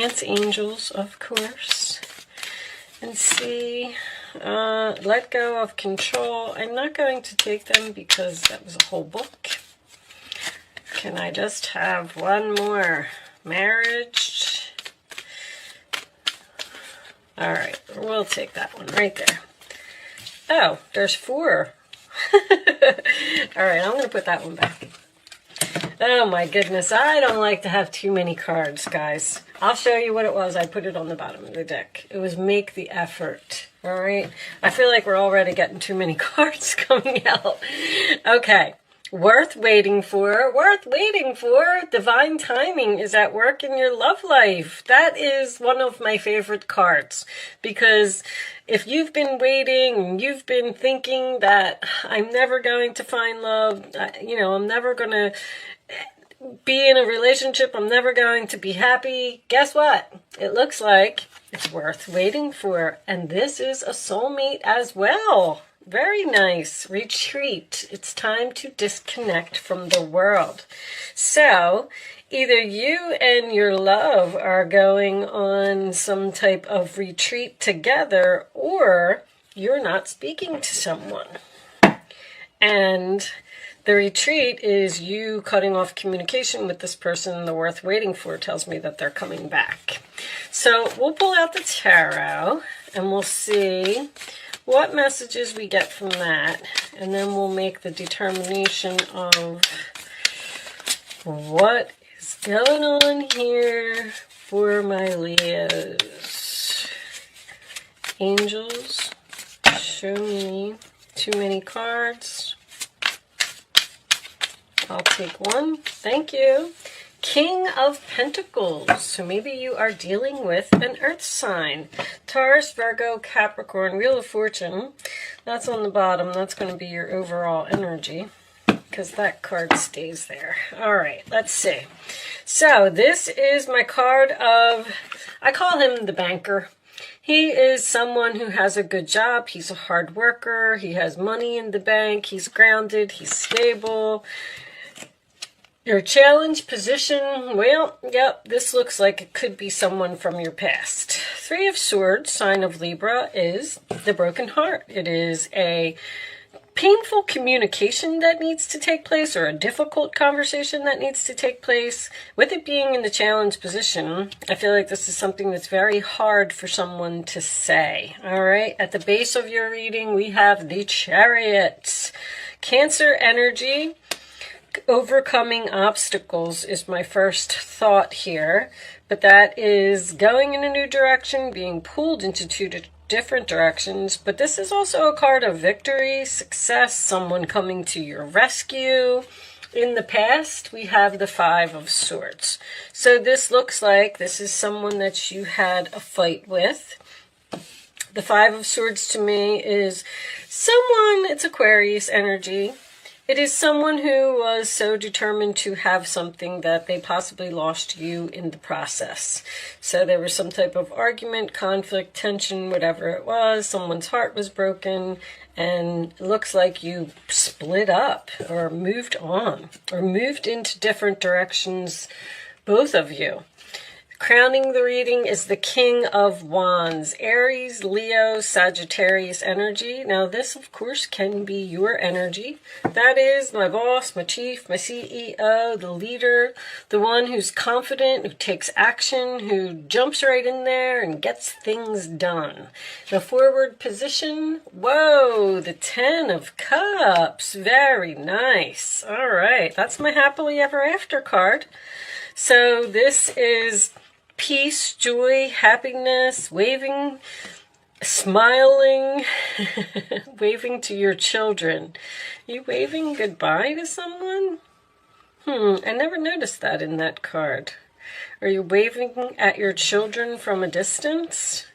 Dance angels, of course, and see, let go of control. I'm not going to take them because that was a whole book. Can I just have one more? Marriage. All right, we'll take that one right there. Oh, there's 4. All right, I'm going to put that one back. Oh my goodness, I don't like to have too many cards, guys. I'll show you what it was. I put it on the bottom of the deck. It was make the effort, all right? I feel like we're already getting too many cards coming out. Okay, worth waiting for, worth waiting for. Divine timing is at work in your love life. That is one of my favorite cards because if you've been waiting, you've been thinking that I'm never going to find love, I'm never going to be in a relationship, I'm never going to be happy. Guess what? It looks like it's worth waiting for. And this is a soulmate as well. Very nice. Retreat. It's time to disconnect from the world. So either you and your love are going on some type of retreat together, or you're not speaking to someone. And the retreat is you cutting off communication with this person. The worth waiting for tells me that they're coming back. So we'll pull out the tarot and we'll see what messages we get from that. And then we'll make the determination of what is going on here for my Leos. Angels, show me. Too many cards. I'll take one. Thank you. King of Pentacles. So maybe you are dealing with an earth sign. Taurus, Virgo, Capricorn, Wheel of Fortune. That's on the bottom. That's going to be your overall energy because that card stays there. All right, let's see. So this is my card of, I call him the banker. He is someone who has a good job. He's a hard worker. He has money in the bank. He's grounded. He's stable. Your challenge position, well, yep, this looks like it could be someone from your past. 3 of Swords, sign of Libra, is the broken heart. It is a painful communication that needs to take place, or a difficult conversation that needs to take place. With it being in the challenge position, I feel like this is something that's very hard for someone to say. All right, at the base of your reading, we have the Chariot. Cancer energy. Overcoming obstacles is my first thought here, but that is going in a new direction, being pulled into 2 different directions. But this is also a card of victory, success, someone coming to your rescue. In the past, we have the 5 of Swords. So this looks like this is someone that you had a fight with. The 5 of Swords to me is someone, it's Aquarius energy. It is someone who was so determined to have something that they possibly lost you in the process. So there was some type of argument, conflict, tension, whatever it was. Someone's heart was broken, and it looks like you split up or moved on or moved into different directions, both of you. Crowning the reading is the King of Wands, Aries, Leo, Sagittarius energy. Now this, of course, can be your energy. That is my boss, my chief, my CEO, the leader, the one who's confident, who takes action, who jumps right in there and gets things done. The forward position, whoa, the 10 of Cups, very nice. All right, that's my happily ever after card. So this is peace, joy, happiness, waving, smiling, waving to your children. Are you waving goodbye to someone? I never noticed that in that card. Are you waving at your children from a distance?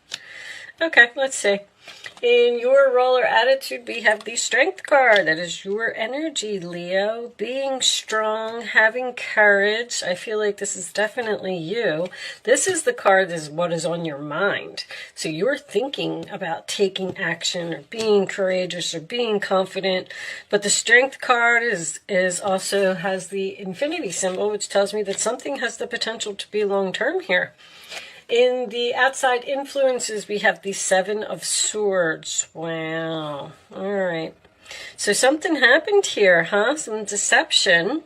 Okay, let's see. In your roller attitude, we have the Strength card. That is your energy, Leo. Being strong, having courage. I feel like this is definitely you. This is the card that is what is on your mind. So you're thinking about taking action or being courageous or being confident. But the Strength card is also has the infinity symbol, which tells me that something has the potential to be long-term here. In the outside influences, we have the Seven of Swords. Wow. All right. So something happened here, huh? Some deception.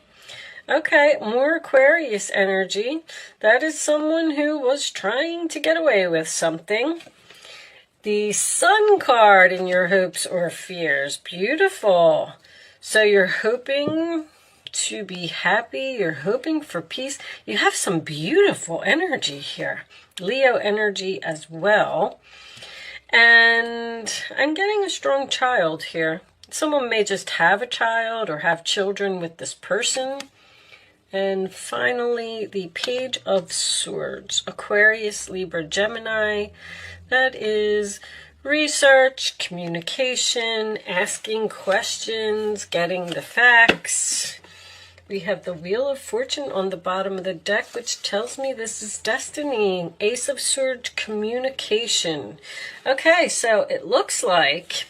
Okay, more Aquarius energy. That is someone who was trying to get away with something. The Sun card in your hopes or fears. Beautiful. So you're hoping to be happy. You're hoping for peace. You have some beautiful energy here. Leo energy as well. And I'm getting a strong child here. Someone may just have a child or have children with this person. And finally, the Page of Swords. Aquarius, Libra, Gemini. That is research, communication, asking questions, getting the facts. We have the Wheel of Fortune on the bottom of the deck, which tells me this is destiny. Ace of Swords, communication. Okay, so it looks like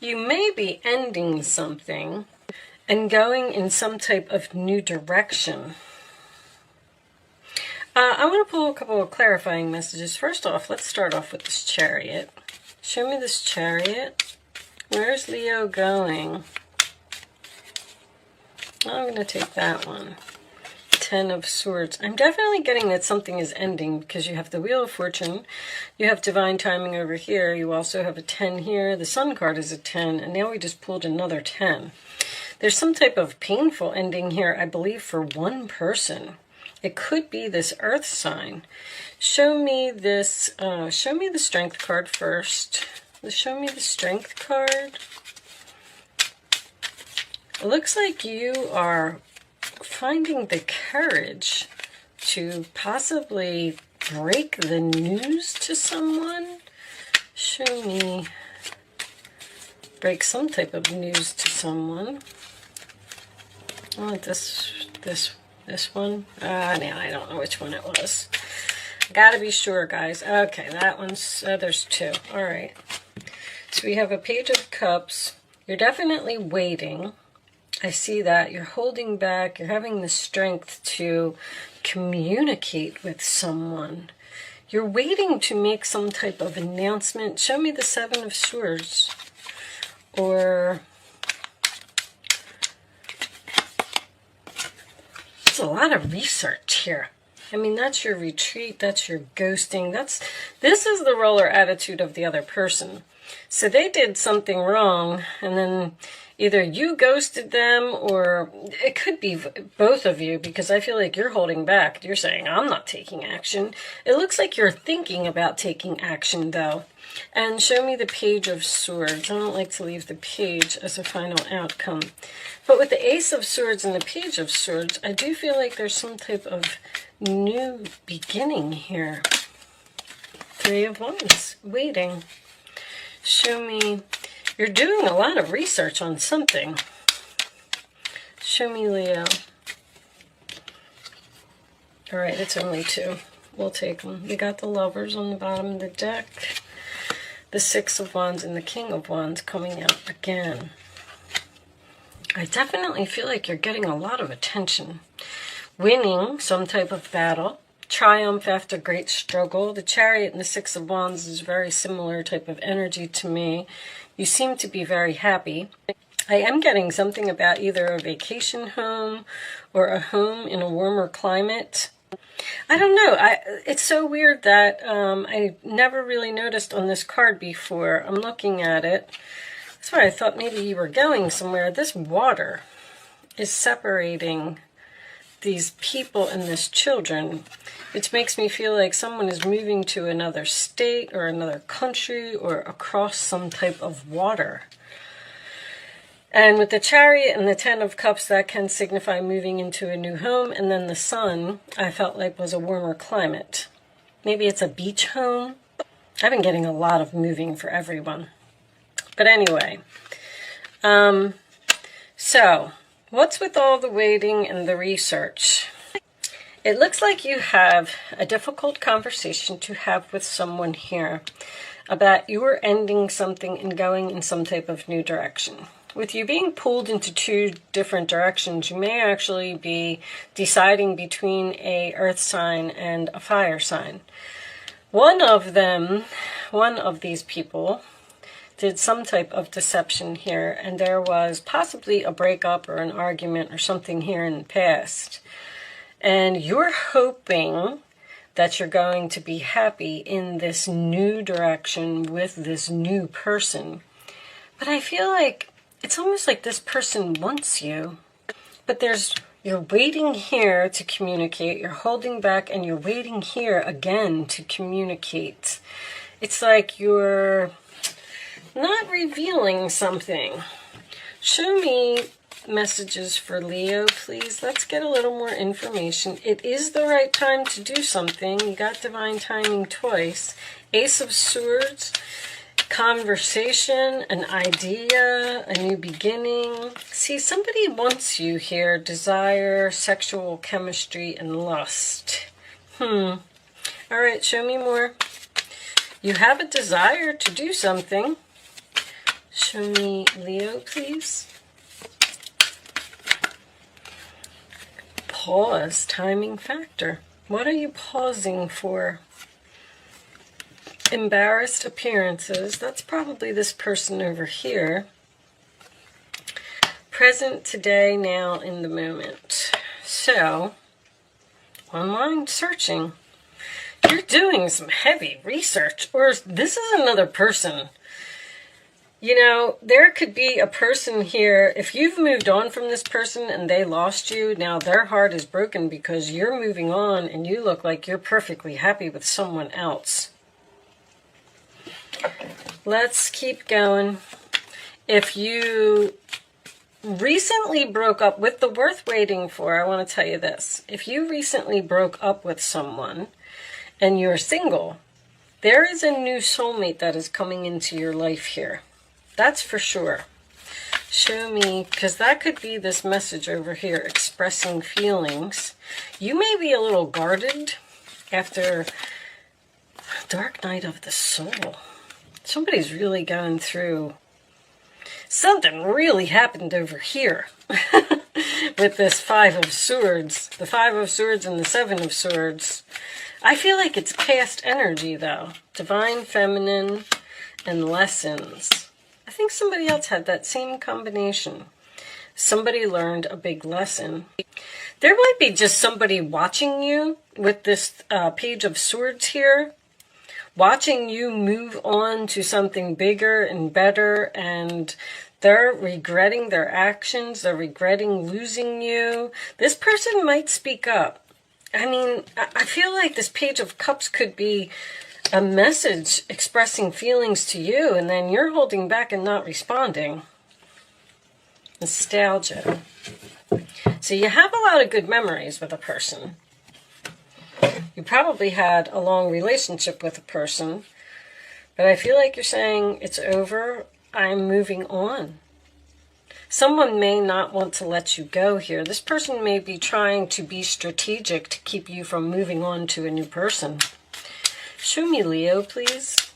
you may be ending something and going in some type of new direction. I want to pull a couple of clarifying messages. First off, let's start off with this Chariot. Show me this Chariot. Where's Leo going? I'm going to take that one. Ten of Swords. I'm definitely getting that something is ending because you have the Wheel of Fortune. You have divine timing over here. You also have a 10 here. The Sun card is a 10. And now we just pulled another 10. There's some type of painful ending here, I believe, for one person. It could be this Earth sign. Show me this. Show me the Strength card first. Show me the Strength card. It looks like you are finding the courage to possibly break the news to someone. Show me. Break some type of news to someone. I want this one. Now I don't know which one it was. Gotta be sure, guys. Okay, that one's, there's two. All right. So we have a Page of Cups. You're definitely waiting. I see that. You're holding back. You're having the strength to communicate with someone. You're waiting to make some type of announcement. Show me the Seven of Swords. Or there's a lot of research here. I mean, that's your retreat, that's your ghosting. This is the roller attitude of the other person. So they did something wrong, and then either you ghosted them, or it could be both of you, because I feel like you're holding back. You're saying, I'm not taking action. It looks like you're thinking about taking action, though. And show me the Page of Swords. I don't like to leave the page as a final outcome. But with the Ace of Swords and the Page of Swords, I do feel like there's some type of new beginning here. Three of Wands, waiting. Show me, you're doing a lot of research on something. Show me Leo. All right, it's only two. We'll take them. We got the Lovers on the bottom of the deck. The Six of Wands and the King of Wands coming out again. I definitely feel like you're getting a lot of attention. Winning some type of battle. Triumph after great struggle. The Chariot and the Six of Wands is very similar type of energy to me. You seem to be very happy. I am getting something about either a vacation home or a home in a warmer climate. I don't know. It's so weird that I never really noticed on this card before. I'm looking at it. That's why I thought maybe you were going somewhere. This water is separating these people and this children, which makes me feel like someone is moving to another state or another country or across some type of water. And with the Chariot and the Ten of Cups, that can signify moving into a new home. And then the Sun, I felt like, was a warmer climate. Maybe it's a beach home. I've been getting a lot of moving for everyone. But anyway, so what's with all the waiting and the research? It looks like you have a difficult conversation to have with someone here about you are ending something and going in some type of new direction. With you being pulled into two different directions, you may actually be deciding between a earth sign and a fire sign. One of them, one of these people, did some type of deception here, and there was possibly a breakup or an argument or something here in the past. And you're hoping that you're going to be happy in this new direction with this new person. But I feel like it's almost like this person wants you. But you're waiting here to communicate, you're holding back, and you're waiting here again to communicate. It's like you're not revealing something. Show me messages for Leo, please. Let's get a little more information. It is the right time to do something. You got divine timing twice. Ace of Swords, conversation, an idea, a new beginning. See, somebody wants you here. Desire, sexual chemistry, and lust. All right, show me more. You have a desire to do something. Show me Leo, please. Pause, timing factor. What are you pausing for? Embarrassed appearances. That's probably this person over here. Present, today, now, in the moment. So, online searching. You're doing some heavy research. Or this is another person. You know, there could be a person here, if you've moved on from this person and they lost you, now their heart is broken because you're moving on and you look like you're perfectly happy with someone else. Let's keep going. If you recently broke up with the worth waiting for, I want to tell you this. If you recently broke up with someone and you're single, there is a new soulmate that is coming into your life here. That's for sure. Show me, because that could be this message over here, expressing feelings. You may be a little guarded after Dark Night of the Soul. Somebody's really going through something. Really happened over here with this Five of Swords. The Five of Swords and the Seven of Swords. I feel like it's past energy, though. Divine Feminine and lessons. I think somebody else had that same combination. Somebody learned a big lesson. There might be just somebody watching you with this Page of Swords here. Watching you move on to something bigger and better, and they're regretting their actions. They're regretting losing you. This person might speak up. I mean, I feel like this Page of Cups could be a message expressing feelings to you, and then you're holding back and not responding. Nostalgia. So you have a lot of good memories with a person. You probably had a long relationship with a person, but I feel like you're saying, it's over, I'm moving on. Someone may not want to let you go here. This person may be trying to be strategic to keep you from moving on to a new person. Show me Leo, please.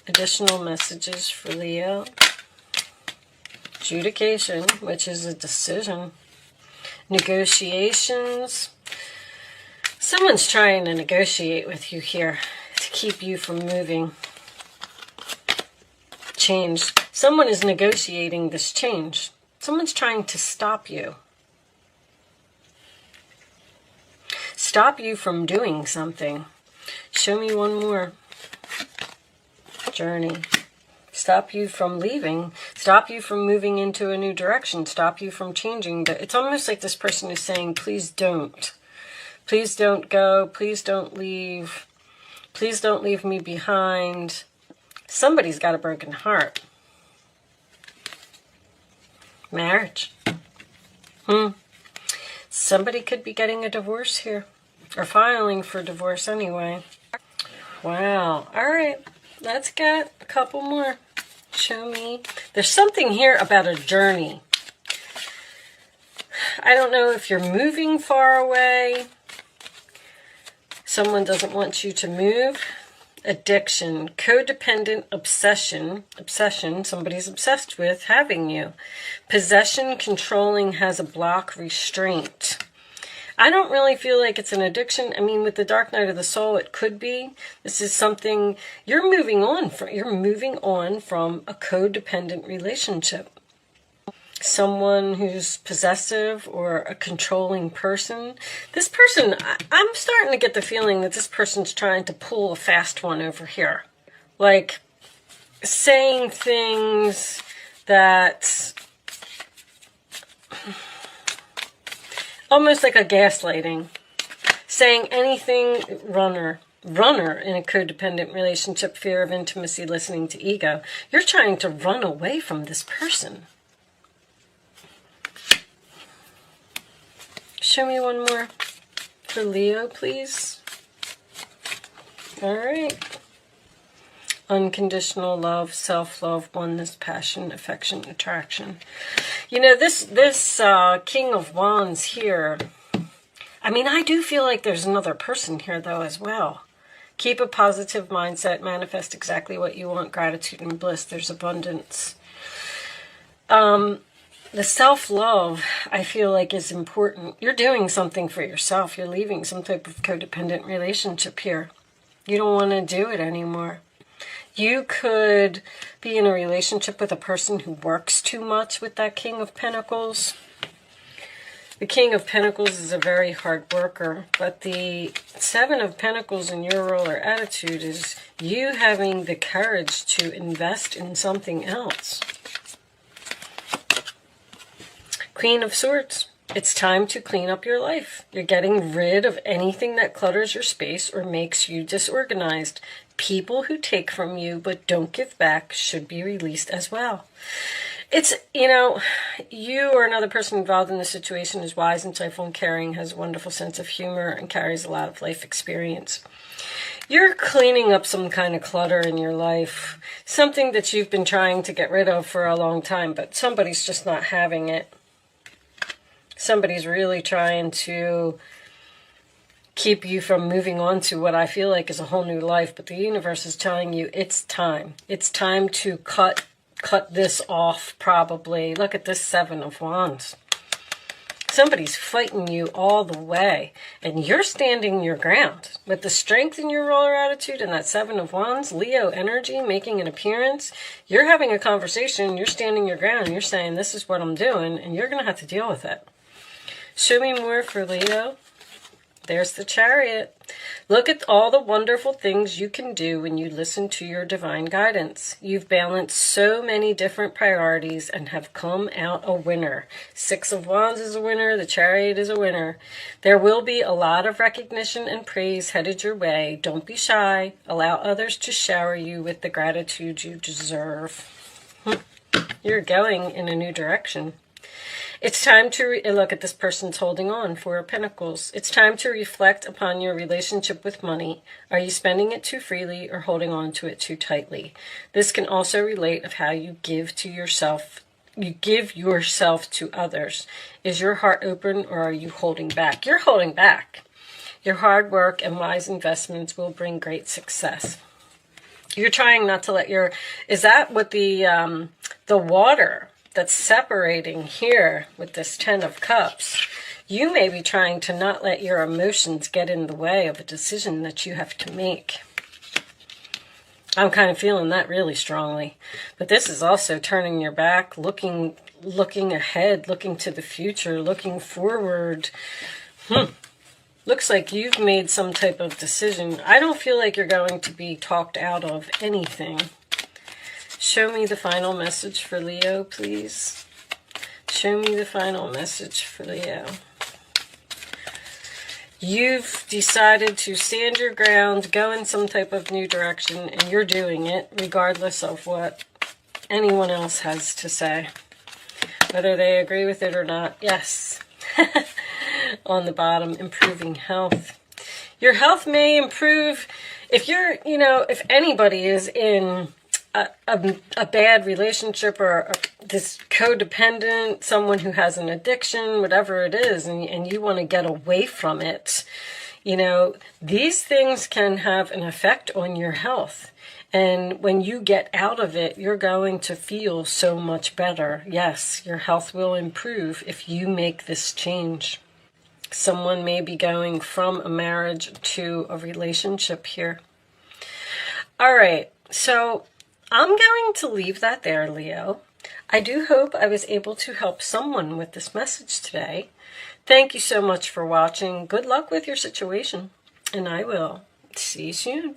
Additional messages for Leo. Adjudication, which is a decision. Negotiations. Someone's trying to negotiate with you here to keep you from moving. Change. Someone is negotiating this change. Someone's trying to stop you. Stop you from doing something. Show me one more. Journey. Stop you from leaving. Stop you from moving into a new direction. Stop you from changing. It's almost like this person is saying, please don't. Please don't go. Please don't leave. Please don't leave me behind. Somebody's got a broken heart. Marriage. Somebody could be getting a divorce here. Or filing for divorce anyway. Wow. All right. Let's get a couple more. Show me. There's something here about a journey. I don't know if you're moving far away. Someone doesn't want you to move. Addiction, codependent obsession. Obsession, somebody's obsessed with having you. Possession, controlling, has a block, restraint. I don't really feel like it's an addiction. I mean, with the dark night of the soul, it could be. This is something you're moving on from. You're moving on from a codependent relationship. Someone who's possessive or a controlling person. This person, I'm starting to get the feeling that this person's trying to pull a fast one over here. Like saying things that almost like a gaslighting. Saying anything, runner in a codependent relationship, fear of intimacy, listening to ego. You're trying to run away from this person. Show me one more for Leo, please. All right. Unconditional love, self-love, oneness, passion, affection, attraction. You know, this King of Wands here, I mean, I do feel like there's another person here, though, as well. Keep a positive mindset, manifest exactly what you want, gratitude and bliss. There's abundance. The self-love, I feel like, is important. You're doing something for yourself. You're leaving some type of codependent relationship here. You don't want to do it anymore. You could be in a relationship with a person who works too much with that King of Pentacles. The King of Pentacles is a very hard worker, but the Seven of Pentacles in your role or attitude is you having the courage to invest in something else. Queen of Swords. It's time to clean up your life. You're getting rid of anything that clutters your space or makes you disorganized. People who take from you but don't give back should be released as well. It's, you know, you or another person involved in the situation is wise, insightful, and caring, has a wonderful sense of humor, and carries a lot of life experience. You're cleaning up some kind of clutter in your life, something that you've been trying to get rid of for a long time, but somebody's just not having it. Somebody's really trying to keep you from moving on to what I feel like is a whole new life, but the universe is telling you it's time. It's time to cut this off, probably. Look at this Seven of Wands. Somebody's fighting you all the way, and you're standing your ground. With the strength in your roller attitude and that Seven of Wands, Leo energy making an appearance, you're having a conversation, you're standing your ground, and you're saying, this is what I'm doing, and you're going to have to deal with it. Show me more for Leo. There's the Chariot. Look at all the wonderful things you can do when you listen to your divine guidance. You've balanced so many different priorities and have come out a winner. Six of Wands is a winner. The Chariot is a winner. There will be a lot of recognition and praise headed your way. Don't be shy. Allow others to shower you with the gratitude you deserve. You're going in a new direction. It's time to look at this person's holding on, Four of Pentacles. It's time to reflect upon your relationship with money. Are you spending it too freely or holding on to it too tightly? This can also relate of how you give to yourself. You give yourself to others. Is your heart open or are you holding back? You're holding back. Your hard work and wise investments will bring great success. You're trying not to let your... Is that what the water that's separating here with this Ten of Cups? You may be trying to not let your emotions get in the way of a decision that you have to make. I'm kind of feeling that really strongly. But this is also turning your back, looking ahead, looking to the future, looking forward. Looks like you've made some type of decision. I don't feel like you're going to be talked out of anything. Show me the final message for Leo, please. Show me the final message for Leo. You've decided to stand your ground, go in some type of new direction, and you're doing it regardless of what anyone else has to say. Whether they agree with it or not. Yes. On the bottom, improving health. Your health may improve if you're, if anybody is in a bad relationship or this codependent, someone who has an addiction, whatever it is, and you want to get away from it, these things can have an effect on your health. And when you get out of it, you're going to feel so much better. Yes, your health will improve if you make this change. Someone may be going from a marriage to a relationship here. All right, so I'm going to leave that there, Leo. I do hope I was able to help someone with this message today. Thank you so much for watching. Good luck with your situation, and I will see you soon.